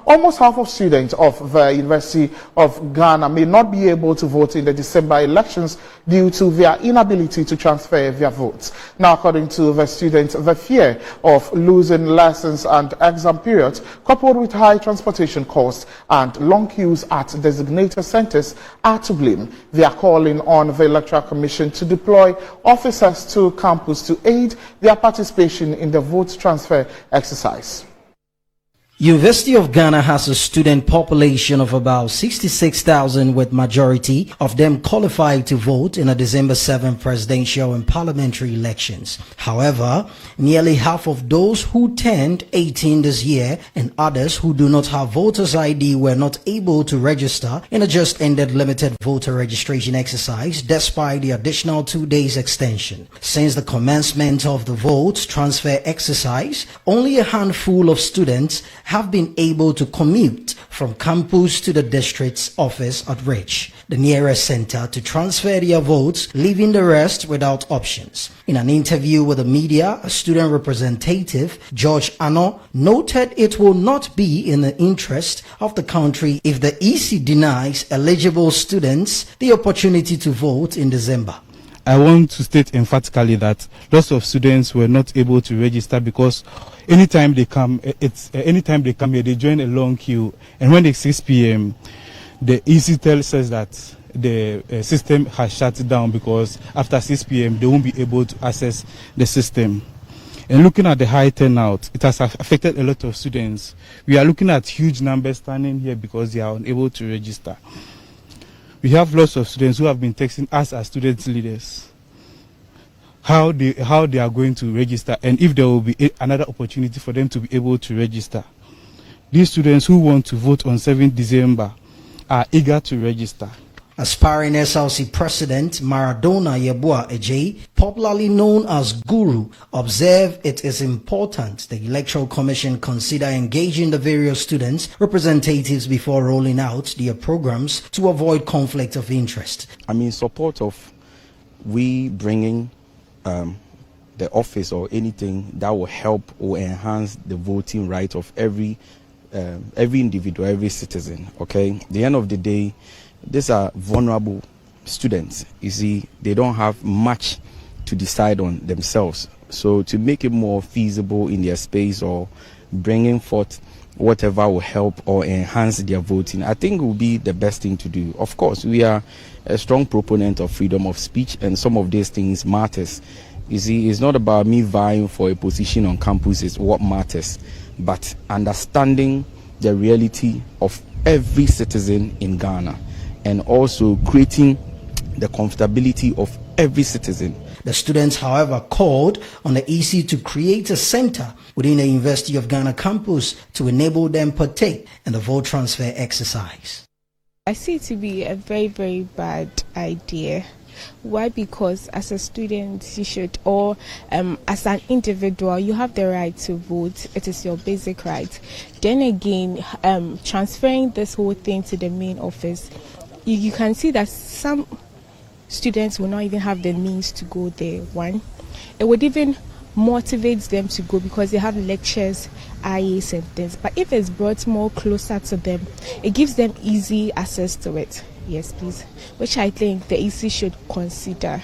Almost half of students of the University of Ghana may not be able to vote in the December elections due to their inability to transfer their votes. Now, according to the students, the fear of losing lessons and exam periods, coupled with high transportation costs and long queues at designated centers, are to blame. They are calling on the Electoral Commission to deploy officers to campus to aid their participation in the vote transfer exercise. University of Ghana has a student population of about 66,000, with majority of them qualified to vote in the December 7 presidential and parliamentary elections. However, nearly half of those who turned 18 this year and others who do not have voters ID were not able to register in a just ended limited voter registration exercise despite the additional 2 days extension. Since the commencement of the vote transfer exercise, only a handful of students have been able to commute from campus to the district's office at Rich, the nearest center, to transfer their votes, leaving the rest without options. In an interview with the media, a student representative, George Ano, noted it will not be in the interest of the country if the EC denies eligible students the opportunity to vote in December. I want to state emphatically that lots of students were not able to register because anytime they come here, they join a long queue, and when it's 6 p.m., the EC tells us that the system has shut down because after 6 p.m. they won't be able to access the system. And looking at the high turnout, it has affected a lot of students. We are looking at huge numbers standing here because they are unable to register. We have lots of students who have been texting us as student leaders how they are going to register and if there will be another opportunity for them to be able to register. These students who want to vote on 7th December are eager to register. Aspiring SLC President Maradona Yeboah Ejei, popularly known as Guru, observed it is important the Electoral Commission consider engaging the various students representatives before rolling out their programs to avoid conflict of interest. I'm in support of we bringing the office or anything that will help or enhance the voting right of every individual, every citizen. Okay, at the end of the day, these are vulnerable students. You see, they don't have much to decide on themselves. So to make it more feasible in their space or bringing forth whatever will help or enhance their voting, I think will be the best thing to do. Of course, we are a strong proponent of freedom of speech, and some of these things matters. You see, it's not about me vying for a position on campus is what matters, but understanding the reality of every citizen in Ghana, and also creating the comfortability of every citizen. The students, however, called on the EC to create a center within the University of Ghana campus to enable them partake in the vote transfer exercise. I see it to be a very, very bad idea. Why? Because as a student, you should, or as an individual, you have the right to vote. It is your basic right. Then again, transferring this whole thing to the main office, you can see that some students will not even have the means to go there. One, it would even motivate them to go because they have lectures, IAs and things. But if it's brought more closer to them, it gives them easy access to it. Yes, please. Which I think the EC should consider.